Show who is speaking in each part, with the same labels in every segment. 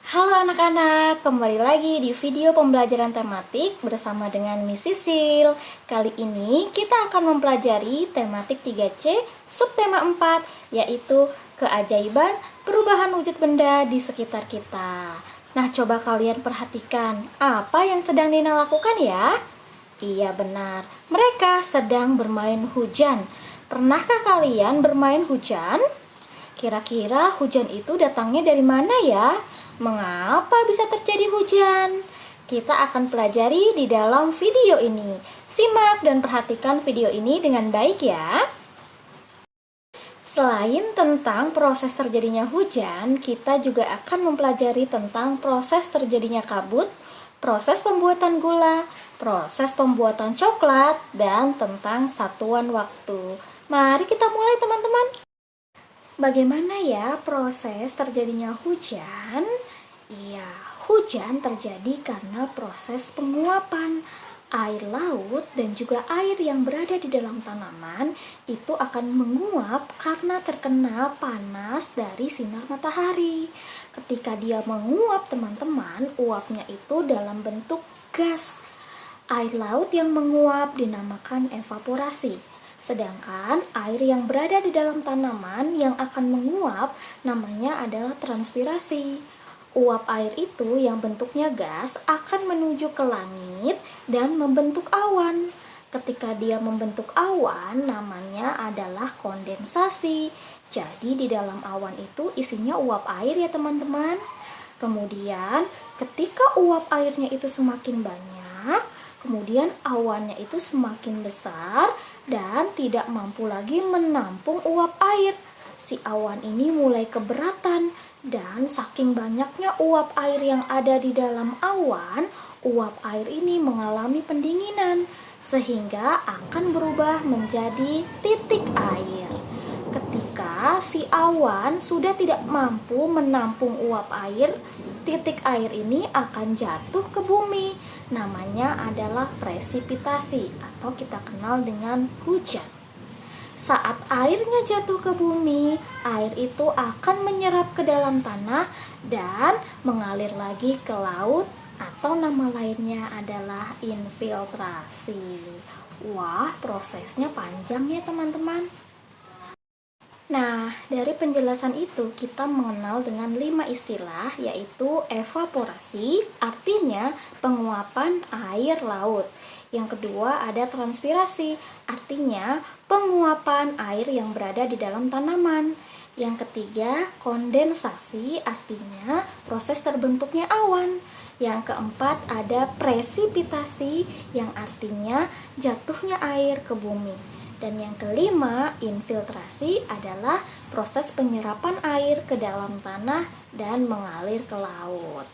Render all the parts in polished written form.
Speaker 1: Halo anak-anak, kembali lagi di video pembelajaran tematik bersama dengan Miss Sisil. Kali ini kita akan mempelajari tematik 3C subtema 4, yaitu keajaiban perubahan wujud benda di sekitar kita. Nah, coba kalian perhatikan apa yang sedang Nina lakukan ya? Iya benar, mereka sedang bermain hujan. Pernahkah kalian bermain hujan? Kira-kira hujan itu datangnya dari mana ya? Mengapa bisa terjadi hujan? Kita akan pelajari di dalam video ini. Simak dan perhatikan video ini dengan baik ya. Selain tentang proses terjadinya hujan, kita juga akan mempelajari tentang proses terjadinya kabut, proses pembuatan gula, proses pembuatan coklat, dan tentang satuan waktu. Mari kita mulai teman-teman. Bagaimana ya proses terjadinya hujan? Iya, hujan terjadi karena proses penguapan. Air laut dan juga air yang berada di dalam tanaman itu akan menguap karena terkena panas dari sinar matahari. Ketika dia menguap teman-teman, uapnya itu dalam bentuk gas. Air laut yang menguap dinamakan evaporasi. Sedangkan air yang berada di dalam tanaman yang akan menguap namanya adalah transpirasi. Uap air itu yang bentuknya gas akan menuju ke langit dan membentuk awan. Ketika dia membentuk awan namanya adalah kondensasi. Jadi di dalam awan itu isinya uap air ya teman-teman. Kemudian ketika uap airnya itu semakin banyak, kemudian awannya itu semakin besar dan tidak mampu lagi menampung uap air. Si awan ini mulai keberatan dan saking banyaknya uap air yang ada di dalam awan, uap air ini mengalami pendinginan sehingga akan berubah menjadi titik air. Ketika si awan sudah tidak mampu menampung uap air, titik air ini akan jatuh ke bumi. Namanya adalah presipitasi atau kita kenal dengan hujan. Saat airnya jatuh ke bumi, air itu akan menyerap ke dalam tanah dan mengalir lagi ke laut atau nama lainnya adalah infiltrasi. Wah, prosesnya panjang ya teman-teman. Nah, dari penjelasan itu kita mengenal dengan 5 istilah, yaitu evaporasi, artinya penguapan air laut. Yang kedua ada transpirasi, artinya penguapan air yang berada di dalam tanaman. Yang ketiga kondensasi, artinya proses terbentuknya awan. Yang keempat ada presipitasi, yang artinya jatuhnya air ke bumi. Dan yang kelima, infiltrasi adalah proses penyerapan air ke dalam tanah dan mengalir ke laut.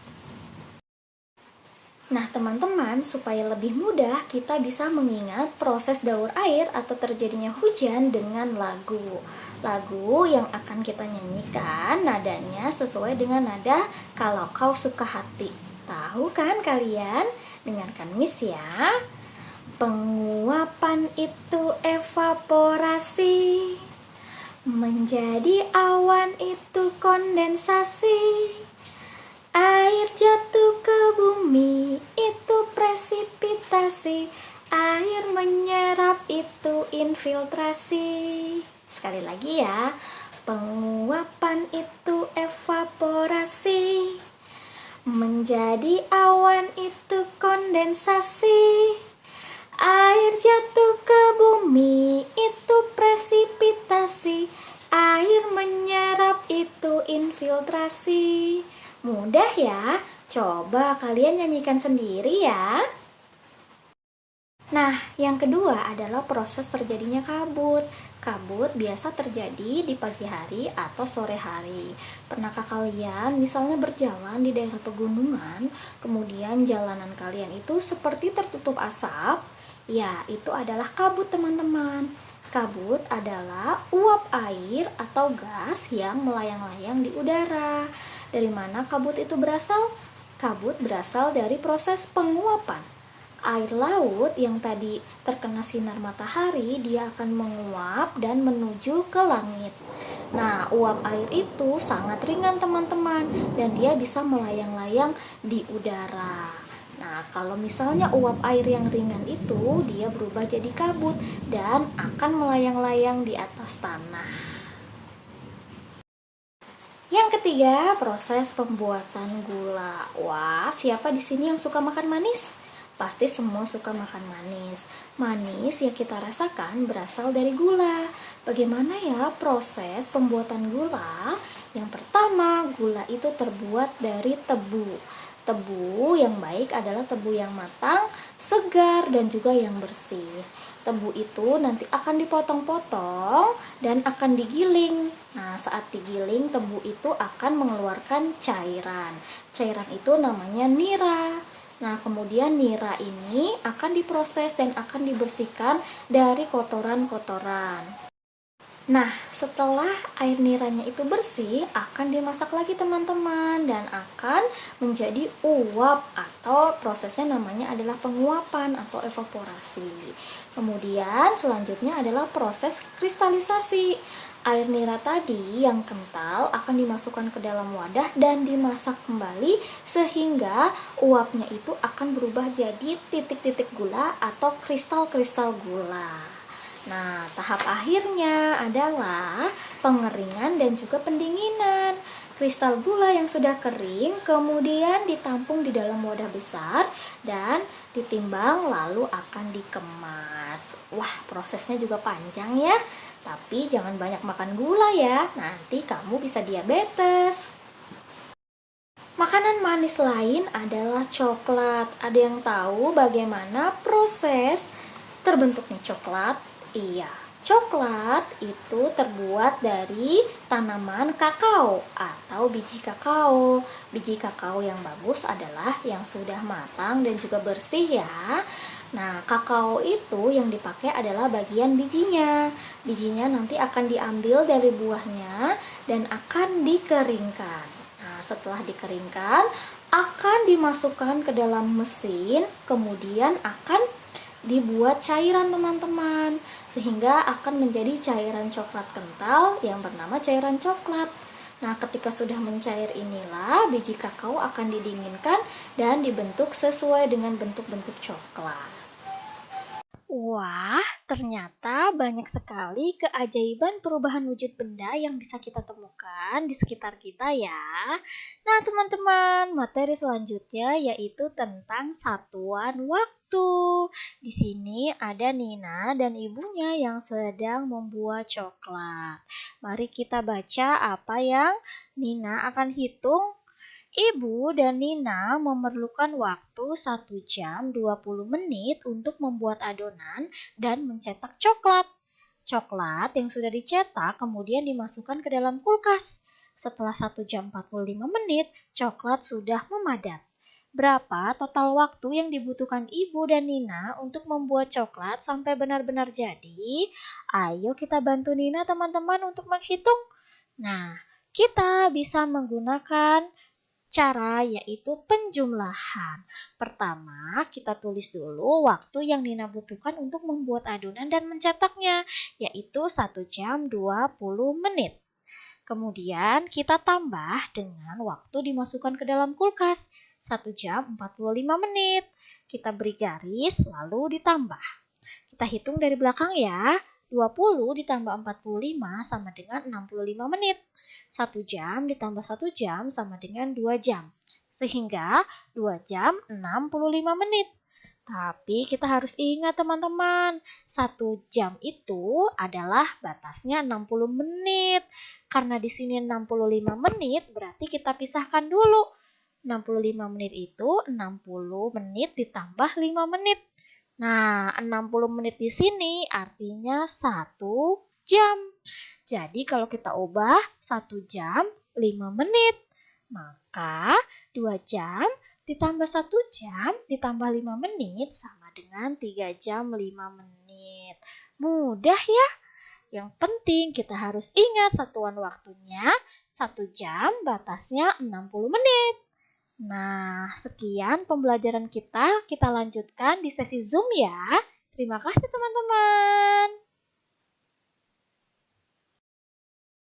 Speaker 1: Nah, teman-teman, supaya lebih mudah kita bisa mengingat proses daur air atau terjadinya hujan dengan lagu. Lagu yang akan kita nyanyikan nadanya sesuai dengan nada Kalau Kau Suka Hati. Tahu kan kalian? Dengarkan Miss ya. Penguapan itu evaporasi, menjadi awan itu kondensasi, air jatuh ke bumi itu presipitasi, air menyerap itu infiltrasi. Sekali lagi ya, penguapan itu evaporasi, menjadi awan itu kondensasi, air jatuh ke bumi itu presipitasi, air menyerap itu infiltrasi. Mudah ya? Coba kalian nyanyikan sendiri ya. Nah, yang kedua adalah proses terjadinya kabut. Kabut biasa terjadi di pagi hari atau sore hari. Pernahkah kalian misalnya berjalan di daerah pegunungan, kemudian jalanan kalian itu seperti tertutup asap? Ya, itu adalah kabut teman-teman. Kabut adalah uap air atau gas yang melayang-layang di udara. Dari mana kabut itu berasal? Kabut berasal dari proses penguapan. Air laut yang tadi terkena sinar matahari, dia akan menguap dan menuju ke langit. Nah, Nah, uap air itu sangat ringan teman-teman, dan dia bisa melayang-layang di udara. Nah, kalau misalnya uap air yang ringan itu, dia berubah jadi kabut dan akan melayang-layang di atas tanah. Yang ketiga, proses pembuatan gula. Wah, siapa di sini yang suka makan manis? Pasti semua suka makan manis. Manis yang kita rasakan berasal dari gula. Bagaimana ya proses pembuatan gula? Yang pertama, gula itu terbuat dari tebu. Tebu yang baik adalah tebu yang matang, segar, dan juga yang bersih. Tebu itu nanti akan dipotong-potong dan akan digiling. Nah, saat digiling, tebu itu akan mengeluarkan cairan. Cairan itu namanya nira. Nah, kemudian nira ini akan diproses dan akan dibersihkan dari kotoran-kotoran. Nah, setelah air niranya itu bersih, akan dimasak lagi teman-teman dan akan menjadi uap atau prosesnya namanya adalah penguapan atau evaporasi. Kemudian selanjutnya adalah proses kristalisasi. Air nira tadi yang kental akan dimasukkan ke dalam wadah dan dimasak kembali sehingga uapnya itu akan berubah jadi titik-titik gula atau kristal-kristal gula. Nah, tahap akhirnya adalah pengeringan dan juga pendinginan. Kristal gula yang sudah kering kemudian ditampung di dalam wadah besar dan ditimbang lalu akan dikemas. Wah, prosesnya juga panjang ya. Tapi jangan banyak makan gula ya, nanti kamu bisa diabetes. Makanan manis lain adalah coklat. Ada yang tahu bagaimana proses terbentuknya coklat? Iya, coklat itu terbuat dari tanaman kakao atau biji kakao. Biji kakao yang bagus adalah yang sudah matang dan juga bersih ya. Nah, kakao itu yang dipakai adalah bagian bijinya. Bijinya nanti akan diambil dari buahnya dan akan dikeringkan. Nah, setelah dikeringkan, akan dimasukkan ke dalam mesin, kemudian akan dibuat cairan teman-teman, sehingga akan menjadi cairan coklat kental yang bernama cairan coklat. Nah, ketika sudah mencair inilah biji kakao akan didinginkan dan dibentuk sesuai dengan bentuk-bentuk coklat. Wah, ternyata banyak sekali keajaiban perubahan wujud benda yang bisa kita temukan di sekitar kita ya. Nah, teman-teman, materi selanjutnya yaitu tentang satuan waktu. Di sini ada Nina dan ibunya yang sedang membuat coklat. Mari kita baca apa yang Nina akan hitung. Ibu dan Nina memerlukan waktu 1 jam 20 menit untuk membuat adonan dan mencetak coklat. Coklat yang sudah dicetak kemudian dimasukkan ke dalam kulkas. Setelah 1 jam 45 menit, coklat sudah memadat. Berapa total waktu yang dibutuhkan Ibu dan Nina untuk membuat coklat sampai benar-benar jadi? Ayo kita bantu Nina teman-teman untuk menghitung. Nah, kita bisa menggunakan cara yaitu penjumlahan. Pertama, kita tulis dulu waktu yang Nina butuhkan untuk membuat adonan dan mencetaknya, yaitu 1 jam 20 menit. Kemudian kita tambah dengan waktu dimasukkan ke dalam kulkas, 1 jam 45 menit. Kita beri garis lalu ditambah. Kita hitung dari belakang ya. 20 ditambah 45 sama dengan 65 menit. 1 jam ditambah 1 jam sama dengan 2 jam. Sehingga 2 jam 65 menit. Tapi kita harus ingat teman-teman, 1 jam itu adalah batasnya 60 menit. Karena di sini 65 menit berarti kita pisahkan dulu. 65 menit itu 60 menit ditambah 5 menit. Nah, 60 menit di sini artinya 1 jam. Jadi kalau kita ubah 1 jam 5 menit, maka 2 jam ditambah 1 jam ditambah 5 menit sama dengan 3 jam 5 menit. Mudah ya? Yang penting kita harus ingat satuan waktunya 1 jam batasnya 60 menit. Nah, sekian pembelajaran kita. Kita lanjutkan di sesi Zoom ya. Terima kasih teman-teman.